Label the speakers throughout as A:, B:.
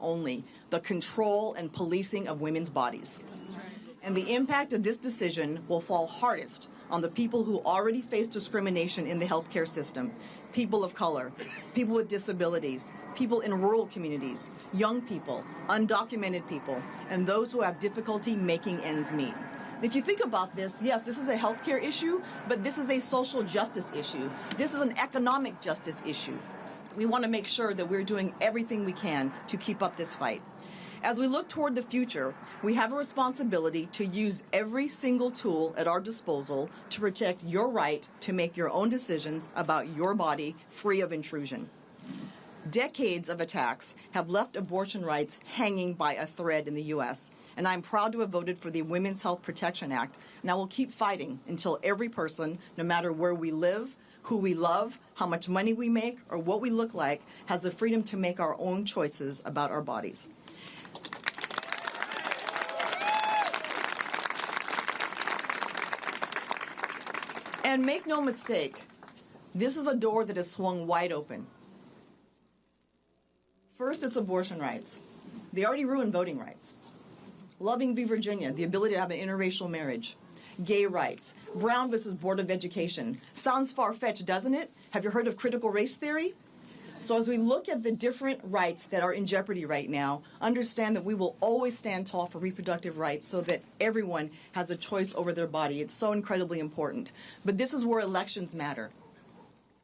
A: only the control and policing of women's bodies. And the impact of this decision will fall hardest on the people who already face discrimination in the healthcare system, people of color, people with disabilities, people in rural communities, young people, undocumented people, and those who have difficulty making ends meet. If you think about this, yes, this is a healthcare issue, but this is a social justice issue. This is an economic justice issue. We want to make sure that we're doing everything we can to keep up this fight. As we look toward the future, we have a responsibility to use every single tool at our disposal to protect your right to make your own decisions about your body free of intrusion. Decades of attacks have left abortion rights hanging by a thread in the U.S., and I'm proud to have voted for the Women's Health Protection Act, and I will keep fighting until every person, no matter where we live, who we love, how much money we make, or what we look like, has the freedom to make our own choices about our bodies. And make no mistake, this is a door that is swung wide open. First, it's abortion rights. They already ruined voting rights. Loving v. Virginia, the ability to have an interracial marriage. Gay rights. Brown versus Board of Education. Sounds far-fetched, doesn't it? Have you heard of critical race theory? So as we look at the different rights that are in jeopardy right now, understand that we will always stand tall for reproductive rights so that everyone has a choice over their body. It's so incredibly important. But this is where elections matter.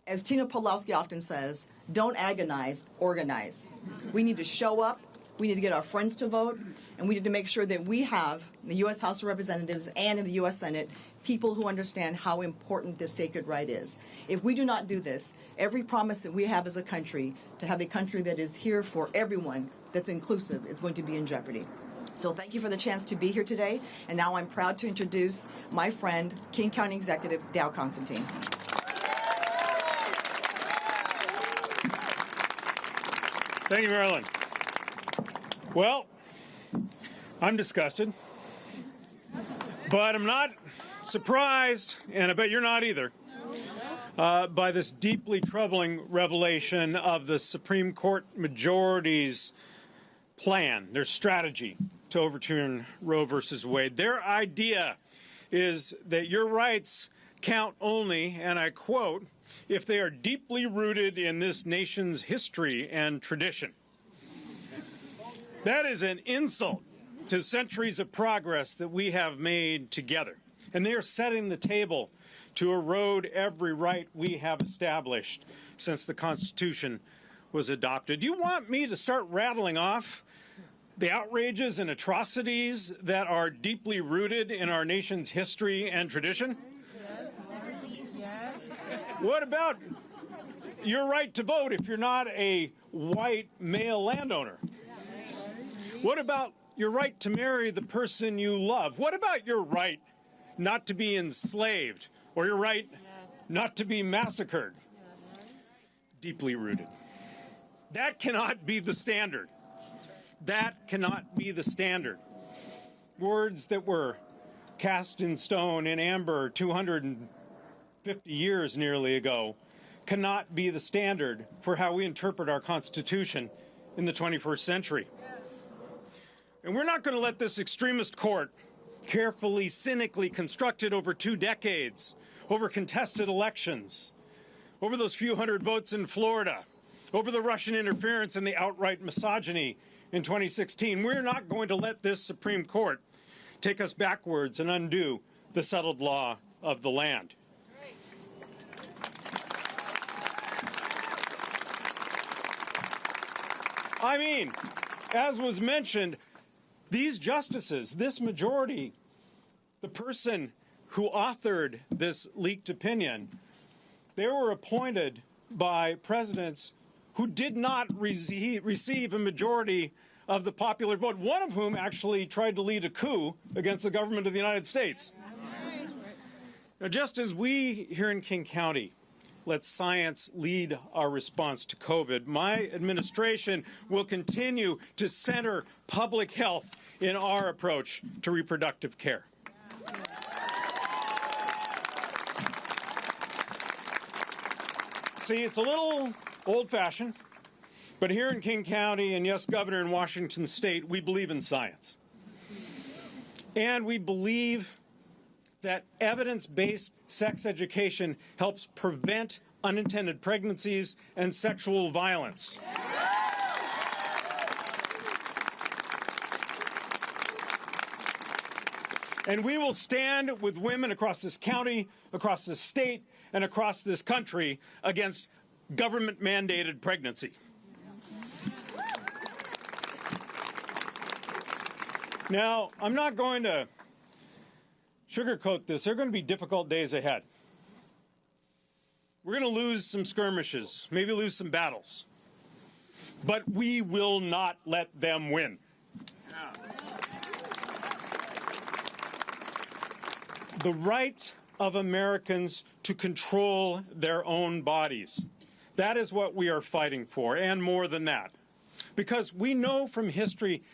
A: As Tina Pawlowski often says, don't agonize, organize. We need to show up, we need to get our friends to vote, and we need to make sure that we have, in the U.S. House of Representatives and in the U.S. Senate, people who understand how important this sacred right is. If we do not do this, every promise that we have as a country, to have a country that is here for everyone, that's inclusive, is going to be in jeopardy. So thank you for the chance to be here today, and now I'm proud to introduce my friend, King County Executive Dow Constantine.
B: Thank you, Marilyn. Well, I'm disgusted, but I'm not surprised, and I bet you're not either, by this deeply troubling revelation of the Supreme Court majority's plan, their strategy to overturn Roe versus Wade. Their idea is that your rights count only, and I quote, if they are deeply rooted in this nation's history and tradition. That is an insult to centuries of progress that we have made together. And they are setting the table to erode every right we have established since the Constitution was adopted. Do you want me to start rattling off the outrages and atrocities that are deeply rooted in our nation's history and tradition? What about your right to vote if you're not a white male landowner? What about your right to marry the person you love? What about your right not to be enslaved or your right not to be massacred? Deeply rooted. That cannot be the standard. That cannot be the standard. Words that were cast in stone in amber 250 years nearly ago cannot be the standard for how we interpret our Constitution in the 21st century. And we're not going to let this extremist court, carefully, cynically constructed over 2 decades, over contested elections, over those few hundred votes in Florida, over the Russian interference and the outright misogyny in 2016. We're not going to let this Supreme Court take us backwards and undo the settled law of the land. I mean, as was mentioned, these justices, this majority, the person who authored this leaked opinion, they were appointed by presidents who did not receive a majority of the popular vote, one of whom actually tried to lead a coup against the government of the United States. Now, just as we here in King County let science lead our response to COVID, my administration will continue to center public health in our approach to reproductive care. See, it's a little old-fashioned, But here in King County, and yes, Governor, in Washington State, we believe in science. And we believe that evidence-based sex education helps prevent unintended pregnancies and sexual violence. And we will stand with women across this county, across this state, and across this country against government-mandated pregnancy. Now, I'm not going to sugarcoat this. There are going to be difficult days ahead. We're going to lose some skirmishes, maybe lose some battles. But we will not let them win. The right of Americans to control their own bodies. That is what we are fighting for, and more than that. Because we know from history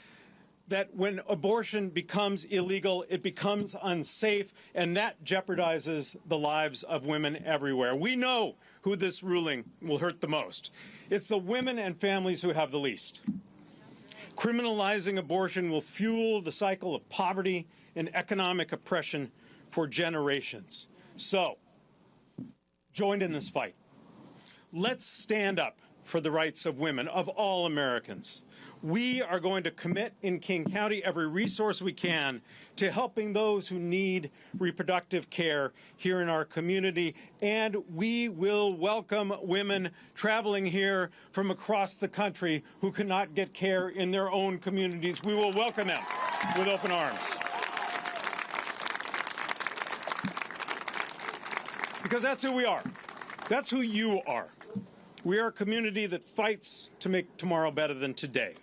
B: that when abortion becomes illegal, it becomes unsafe, and that jeopardizes the lives of women everywhere. We know who this ruling will hurt the most. It's the women and families who have the least. Criminalizing abortion will fuel the cycle of poverty and economic oppression for generations. So, join in this fight. Let's stand up for the rights of women, of all Americans. We are going to commit in King County every resource we can to helping those who need reproductive care here in our community, and we will welcome women traveling here from across the country who cannot get care in their own communities. We will welcome them with open arms. Because that's who we are. That's who you are. We are a community that fights to make tomorrow better than today,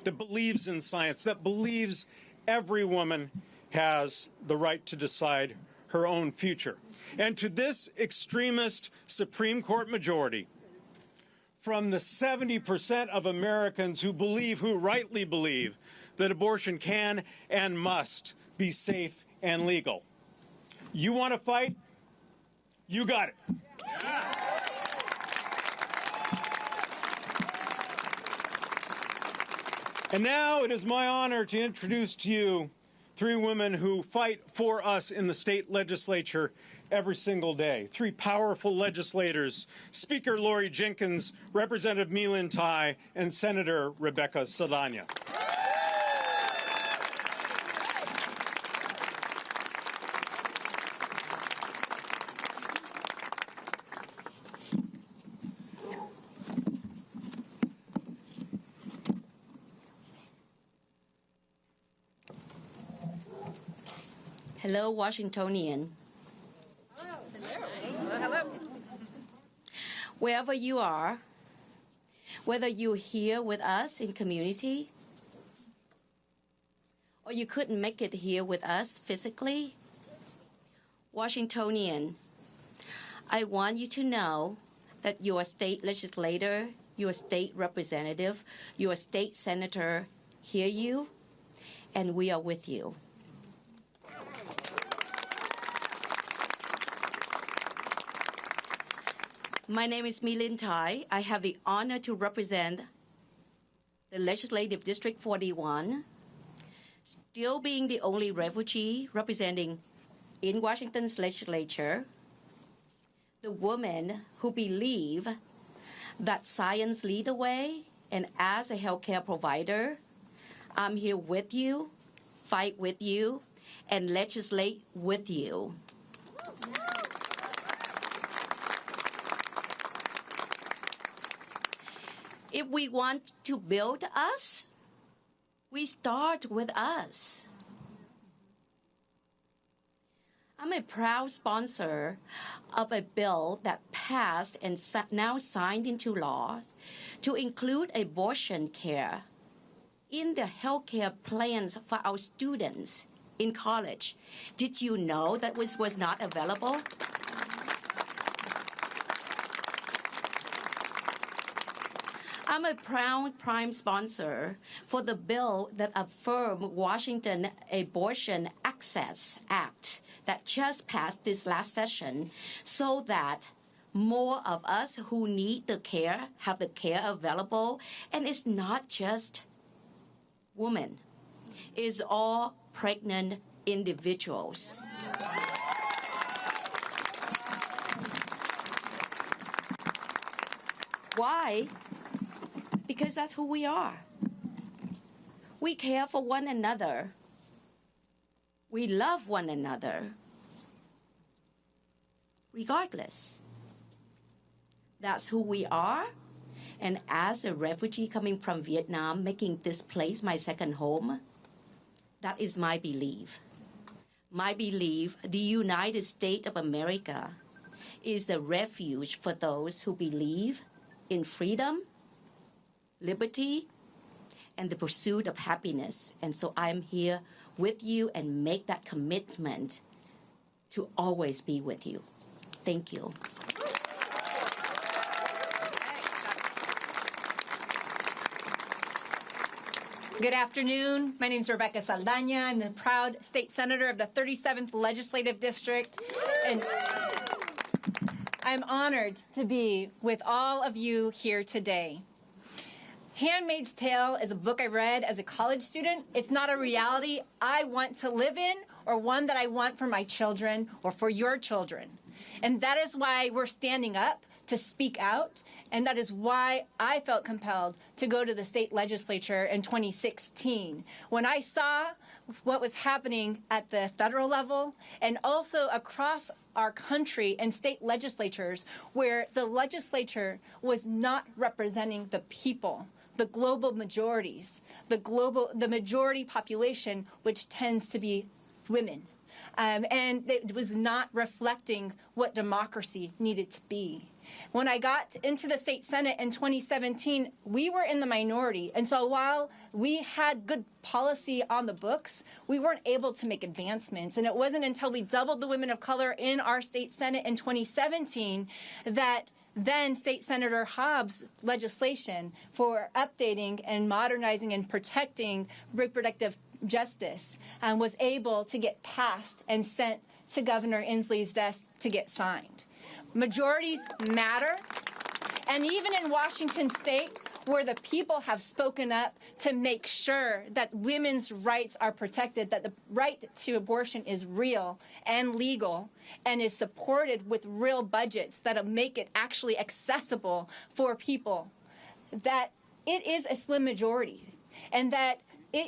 B: that believes in science, that believes every woman has the right to decide her own future. And to this extremist Supreme Court majority, from the 70% of Americans who rightly believe that abortion can and must be safe and legal. You want to fight? You got it. And now it is my honor to introduce to you three women who fight for us in the state legislature every single day. Three powerful legislators, Speaker Lori Jenkins, Representative Milin Tai, and Senator Rebecca Saldana.
C: Hello, Washingtonian.
D: Hello. Hello.
C: Wherever you are, whether you're here with us in community, or you couldn't make it here with us physically, Washingtonian, I want you to know that your state legislator, your state representative, your state senator hear you, and we are with you. My name is Milin Tai. I have the honor to represent the Legislative District 41, still being the only refugee representing in Washington's legislature, the women who believe that science lead the way, and as a healthcare provider, I'm here with you, fight with you, and legislate with you. If we want to build us, we start with us. I'm a proud sponsor of a bill that passed and now signed into law to include abortion care in the healthcare plans for our students in college. Did you know that this was not available? I'm a proud prime sponsor for the bill that affirmed Washington Abortion Access Act that just passed this last session so that more of us who need the care, have the care available. And it's not just women. It's all pregnant individuals. Why? Because that's who we are. We care for one another. We love one another. Regardless. That's who we are. And as a refugee coming from Vietnam, making this place my second home, that is my belief. My belief, the United States of America is a refuge for those who believe in freedom, liberty, and the pursuit of happiness. And so I'm here with you and make that commitment to always be with you. Thank you.
D: Good afternoon. My name is Rebecca Saldaña. I'm the proud state senator of the 37th Legislative District. And I'm honored to be with all of you here today. Handmaid's Tale is a book I read as a college student. It's not a reality I want to live in or one that I want for my children or for your children. And that is why we're standing up to speak out, and that is why I felt compelled to go to the state legislature in 2016 when I saw what was happening at the federal level and also across our country and state legislatures where the legislature was not representing the people, the global majorities, the majority population, which tends to be women. And it was not reflecting what democracy needed to be. When I got into the state Senate in 2017, we were in the minority. And so while we had good policy on the books, we weren't able to make advancements. And it wasn't until we doubled the women of color in our state Senate in 2017 that then State Senator Hobbs' legislation for updating and modernizing and protecting reproductive justice was able to get passed and sent to Governor Inslee's desk to get signed. Majorities matter, and even in Washington state, where the people have spoken up to make sure that women's rights are protected, that the right to abortion is real and legal and is supported with real budgets that'll make it actually accessible for people, that it is a slim majority, and that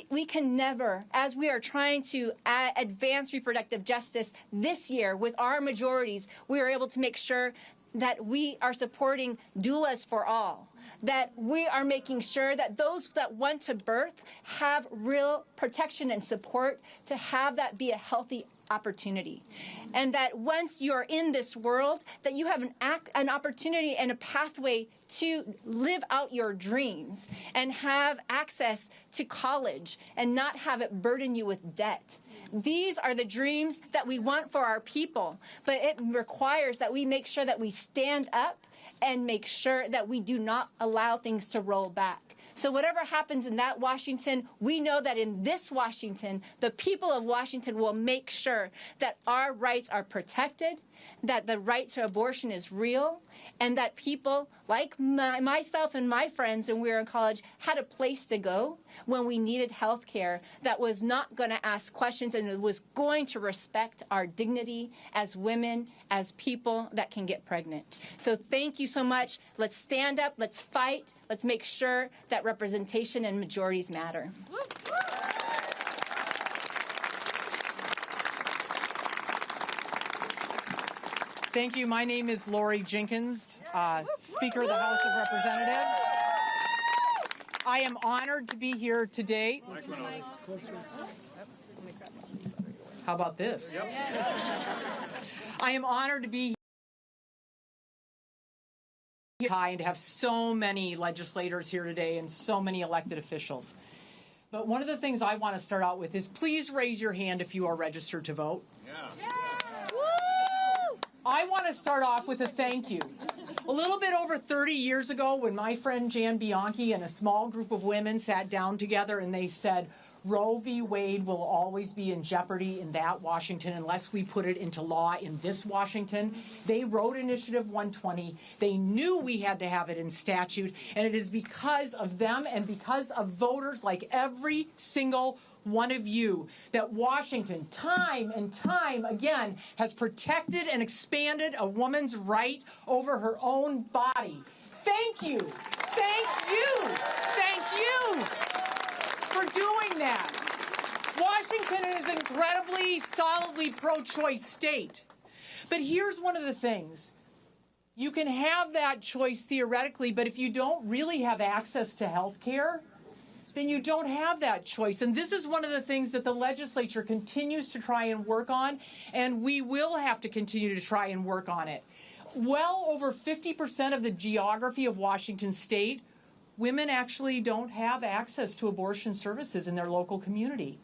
D: we can never, as we are trying to advance reproductive justice this year with our majorities, we are able to make sure that we are supporting doulas for all, that we are making sure that those that want to birth have real protection and support to have that be a healthy opportunity. And that once you're in this world, that you have an opportunity and a pathway to live out your dreams and have access to college and not have it burden you with debt. These are the dreams that we want for our people, but it requires that we make sure that we stand up and make sure that we do not allow things to roll back. So whatever happens in that Washington, we know that in this Washington, the people of Washington will make sure that our rights are protected, that the right to abortion is real, and that people like myself and my friends when we were in college had a place to go when we needed health care that was not going to ask questions and it was going to respect our dignity as women, as people that can get pregnant. So thank you so much. Let's stand up. Let's fight. Let's make sure that representation and majorities matter.
E: Thank you. My name is Lori Jenkins, Speaker of the House of Representatives. I am honored to be here today. How about this? Yep. I am honored to be here and to have so many legislators here today and so many elected officials. But one of the things I want to start out with is please raise your hand if you are registered to vote. Yeah. I want to start off with a thank you. A little bit over 30 years ago when my friend Jan Bianchi and a small group of women sat down together and they said, Roe v. Wade will always be in jeopardy in that Washington unless we put it into law in this Washington. They wrote Initiative 120. They knew we had to have it in statute, and it is because of them and because of voters like every single one of you that Washington, time and time again, has protected and expanded a woman's right over her own body. Thank you. Thank you. Thank you for doing that. Washington is an incredibly solidly pro-choice state. But here's one of the things. You can have that choice theoretically, but if you don't really have access to health care, then you don't have that choice. And this is one of the things that the legislature continues to try and work on, and we will have to continue to try and work on it. Well over 50% of the geography of Washington state, women actually don't have access to abortion services in their local community.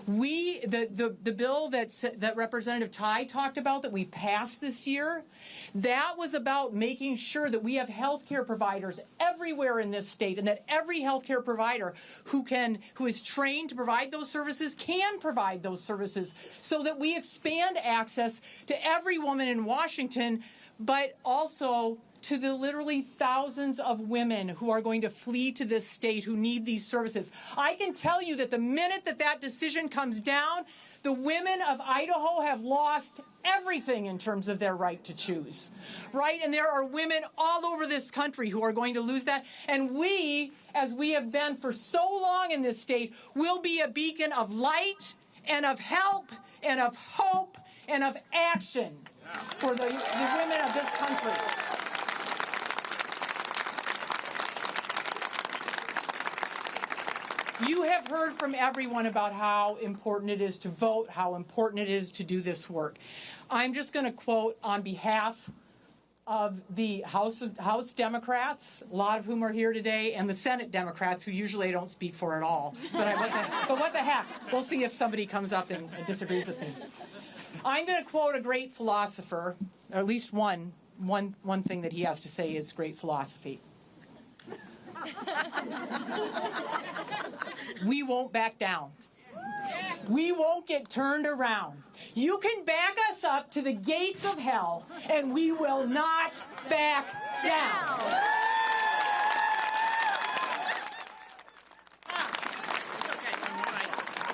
E: The bill that Representative Tai talked about that we passed this year, that was about making sure that we have health care providers everywhere in this state, and that every health care provider who is trained to provide those services can provide those services, so that we expand access to every woman in Washington, but also to the literally thousands of women who are going to flee to this state who need these services. I can tell you that the minute that decision comes down, the women of Idaho have lost everything in terms of their right to choose, right? And there are women all over this country who are going to lose that. And we, as we have been for so long in this state, will be a beacon of light and of help and of hope and of action for the women of this country. You have heard from everyone about how important it is to vote, how important it is to do this work. I'm just going to quote on behalf of the House Democrats, a lot of whom are here today, and the Senate Democrats, who usually I don't speak for at all. But what the heck? We'll see if somebody comes up and disagrees with me. I'm going to quote a great philosopher, or at least one thing that he has to say is great philosophy. We won't back down. We won't get turned around. You can back us up to the gates of hell, and we will not back down.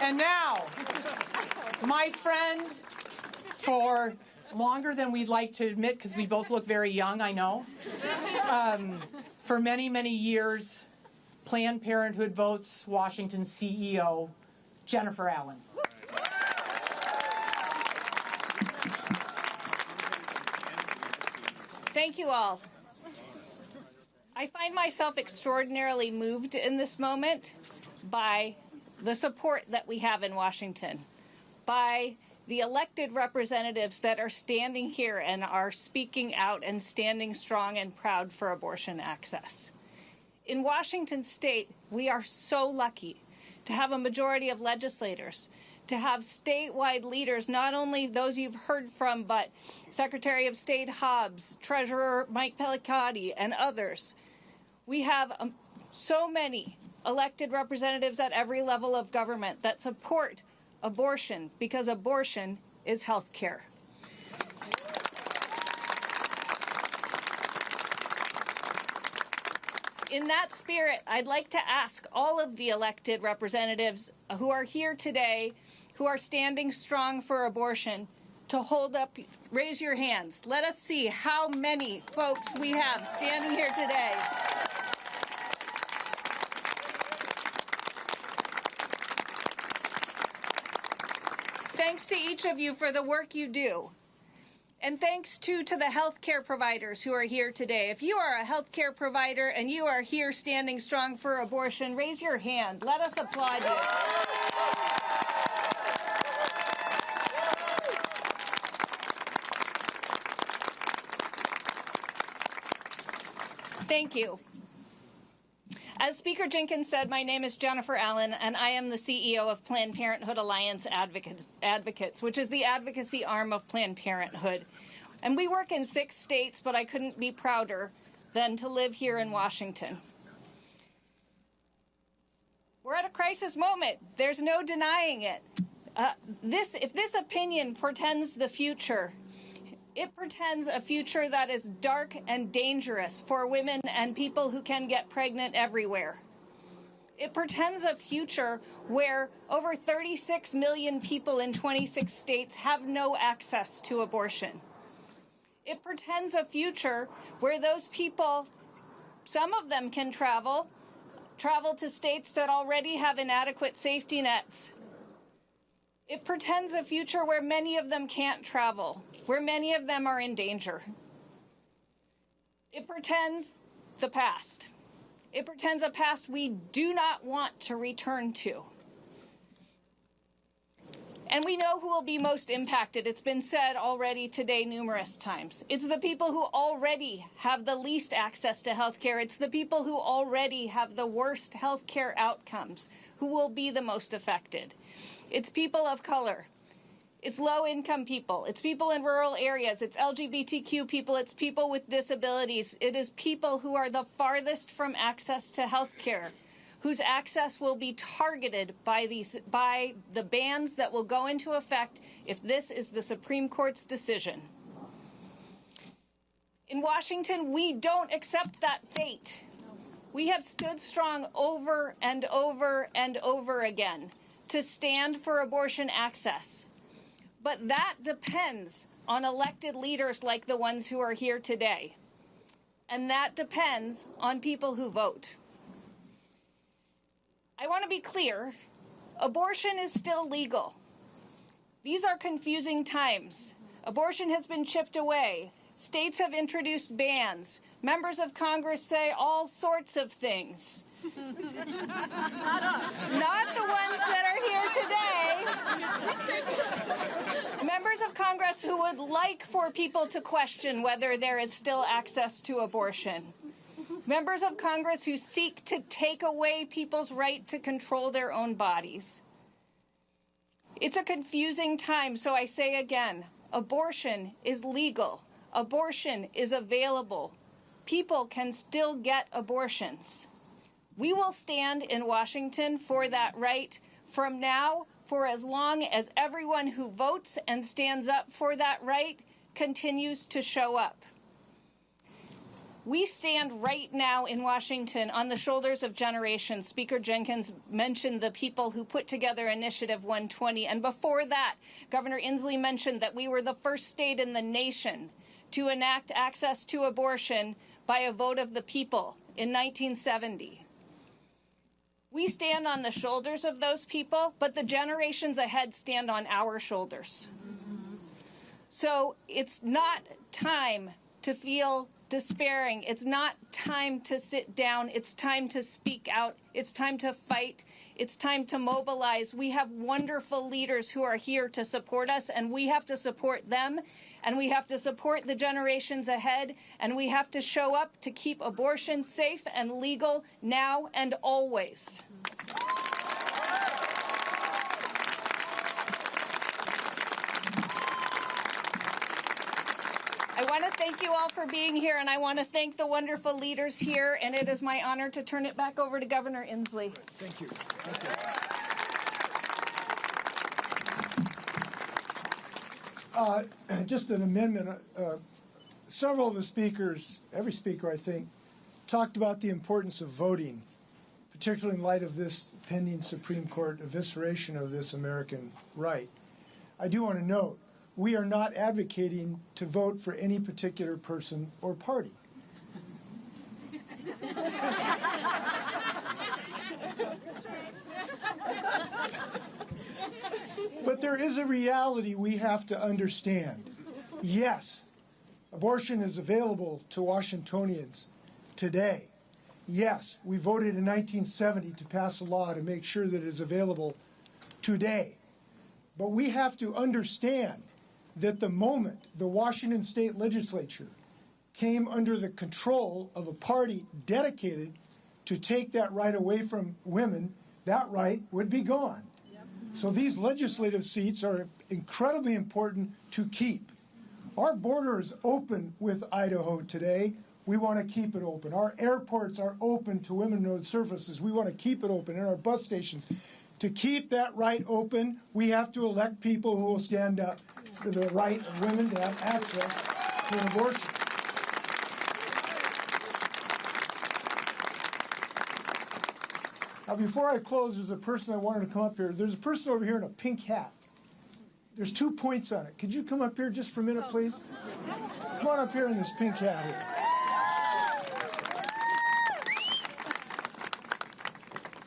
E: And now, my friend, for longer than we'd like to admit, because we both look very young, I know, for many, many years, Planned Parenthood Votes Washington CEO, Jennifer Allen.
F: Thank you all. I find myself extraordinarily moved in this moment by the support that we have in Washington, by the elected representatives that are standing here and are speaking out and standing strong and proud for abortion access. In Washington state, we are so lucky to have a majority of legislators, to have statewide leaders, not only those you've heard from, but Secretary of State Hobbs, Treasurer Mike Pellicati, and others. We have so many elected representatives at every level of government that support abortion, because abortion is health care. In that spirit, I'd like to ask all of the elected representatives who are here today, who are standing strong for abortion, to hold up, raise your hands. Let us see how many folks we have standing here today. Thanks to each of you for the work you do. And thanks, too, to the healthcare providers who are here today. If you are a healthcare provider and you are here standing strong for abortion, raise your hand. Let us applaud you. Thank you. As Speaker Jenkins said, my name is Jennifer Allen, and I am the CEO of Planned Parenthood Alliance Advocates, which is the advocacy arm of Planned Parenthood. And we work in 6 states, but I couldn't be prouder than to live here in Washington. We're at a crisis moment. There's no denying it. If this opinion portends the future, it portends a future that is dark and dangerous for women and people who can get pregnant everywhere. It portends a future where over 36 million people in 26 states have no access to abortion. It portends a future where those people, some of them can travel to states that already have inadequate safety nets. It portends a future where many of them can't travel, where many of them are in danger. It portends the past. It portends a past we do not want to return to. And we know who will be most impacted. It's been said already today numerous times. It's the people who already have the least access to health care. It's the people who already have the worst health care outcomes who will be the most affected. It's people of color. It's low-income people. It's people in rural areas. It's LGBTQ people. It's people with disabilities. It is people who are the farthest from access to health care, whose access will be targeted by the bans that will go into effect if this is the Supreme Court's decision. In Washington, we don't accept that fate. We have stood strong over and over and over again to stand for abortion access. But that depends on elected leaders like the ones who are here today. And that depends on people who vote. I want to be clear, abortion is still legal. These are confusing times. Abortion has been chipped away. States have introduced bans. Members of Congress say all sorts of things. Not us. Not the ones that are here today. Members of Congress who would like for people to question whether there is still access to abortion. Members of Congress who seek to take away people's right to control their own bodies. It's a confusing time, so I say again, abortion is legal. Abortion is available. People can still get abortions. We will stand in Washington for that right from now, for as long as everyone who votes and stands up for that right continues to show up. We stand right now in Washington on the shoulders of generations. Speaker Jenkins mentioned the people who put together Initiative 120. And before that, Governor Inslee mentioned that we were the first state in the nation to enact access to abortion by a vote of the people in 1970. We stand on the shoulders of those people, but the generations ahead stand on our shoulders. So it's not time to feel despairing. It's not time to sit down. It's time to speak out. It's time to fight. It's time to mobilize. We have wonderful leaders who are here to support us, and we have to support them, and we have to support the generations ahead, and we have to show up to keep abortion safe and legal now and always. I want to thank you all for being here, and I want to thank the wonderful leaders here, and it is my honor to turn it back over to Governor Inslee.
G: Thank you. Just an amendment. Several of the speakers, every speaker I think, talked about the importance of voting, particularly in light of this pending Supreme Court evisceration of this American right. I do want to note, we are not advocating to vote for any particular person or party. But there is a reality we have to understand. Yes, abortion is available to Washingtonians today. Yes, we voted in 1970 to pass a law to make sure that it is available today. But we have to understand that the moment the Washington State Legislature came under the control of a party dedicated to take that right away from women, that right would be gone. So these legislative seats are incredibly important to keep. Our border is open with Idaho today. we want to keep it open. Our airports are open to women on surfaces. We want to keep it open in our bus stations. To keep that right open, we have to elect people who will stand up for the right of women to have access to an abortion. Now, before I close, there's a person I wanted to come up here. There's a person over here in a pink hat. There's 2 points on it. Could you come up here just for a minute, please? Come on up here in this pink hat here.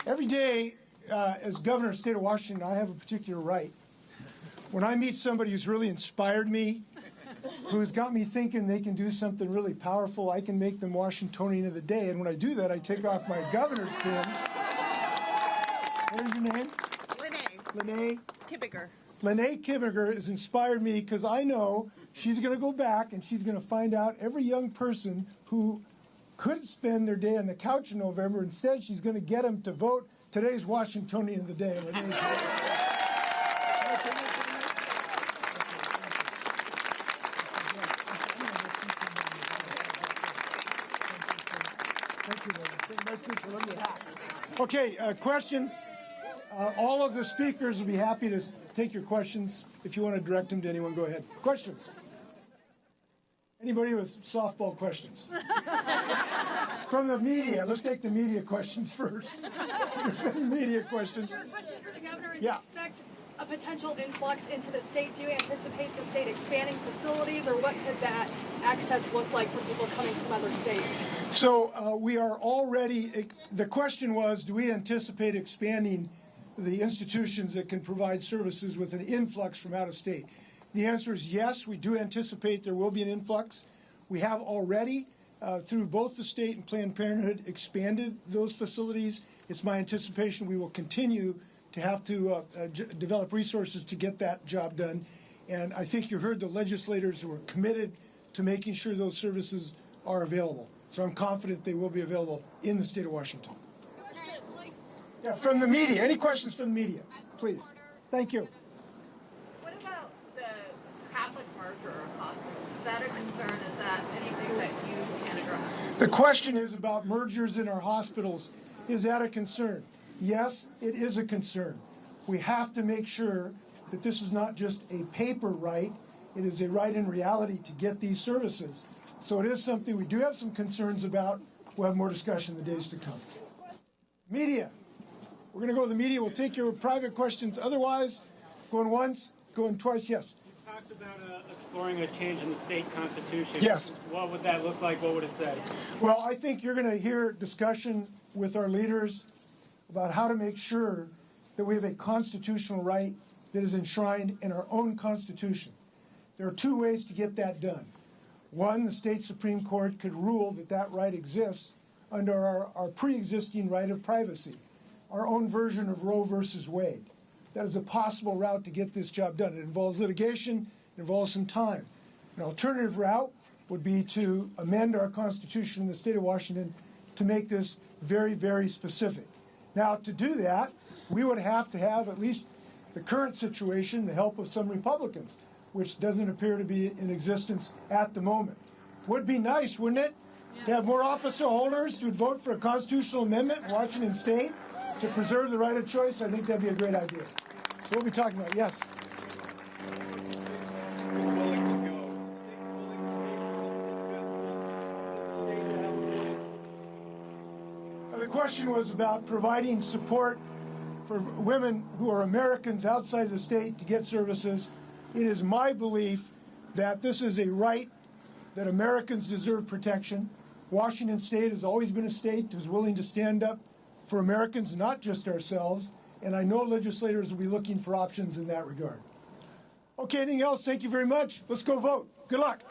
G: Every day, as governor of the state of Washington, I have a particular right. When I meet somebody who's really inspired me, who's got me thinking they can do something really powerful, I can make them Washingtonian of the day. And when I do that, I take off my governor's pin. What is your name? Lene
H: Kibbiger.
G: Lene Kibbiger has inspired me because I know she's going to go back and she's going to find out every young person who could spend their day on the couch in November. Instead, she's going to get them to vote. Today's Washingtonian of the day. Lene. Okay, questions? All of the speakers will be happy to take your questions. If you want to direct them to anyone, go ahead. Questions? Anybody with softball questions? From the media. Let's take the media questions first. If there's any media questions.
I: Your question for the governor is,
G: yeah.
I: Do you expect a potential influx into the state? Do you anticipate the state expanding facilities, or what could that access look like for people coming from other states?
G: So we are already, the question was, do we anticipate expanding the institutions that can provide services with an influx from out of state? The answer is yes, we do anticipate there will be an influx. We have already, through both the state and Planned Parenthood, expanded those facilities. It's my anticipation we will continue to have to develop resources to get that job done. And I think you heard the legislators who are committed to making sure those services are available. So I'm confident they will be available in the state of Washington. Yeah, from the media. Any questions from the media? Please. Thank you.
J: What about the Catholic merger of hospitals? Is that a concern? Is that anything that you can address?
G: The question is about mergers in our hospitals. Is that a concern? Yes, it is a concern. We have to make sure that this is not just a paper right. It is a right in reality to get these services. So it is something we do have some concerns about. We'll have more discussion in the days to come. Media. We're going to go to the media. We'll take your private questions. Otherwise, going once, going twice. Yes.
K: You talked about exploring a change in the state constitution.
G: Yes.
K: What would that look like? What would it say?
G: Well, I think you're going to hear discussion with our leaders about how to make sure that we have a constitutional right that is enshrined in our own Constitution. There are 2 ways to get that done. One, the state Supreme Court could rule that that right exists under our pre-existing right of privacy, our own version of Roe versus Wade. That is a possible route to get this job done. It involves litigation, it involves some time. An alternative route would be to amend our Constitution in the state of Washington to make this very, very specific. Now, to do that, we would have to have at least the current situation, the help of some Republicans, which doesn't appear to be in existence at the moment. Would be nice, wouldn't it, to have more officer holders who would vote for a constitutional amendment in Washington State to preserve the right of choice? I think that'd be a great idea. So we'll be talking about, yes. The question was about providing support for women who are Americans outside the state to get services. It is my belief that this is a right, that Americans deserve protection. Washington State has always been a state who's willing to stand up for Americans, not just ourselves, and I know legislators will be looking for options in that regard. Okay, anything else? Thank you very much. Let's go vote. Good luck.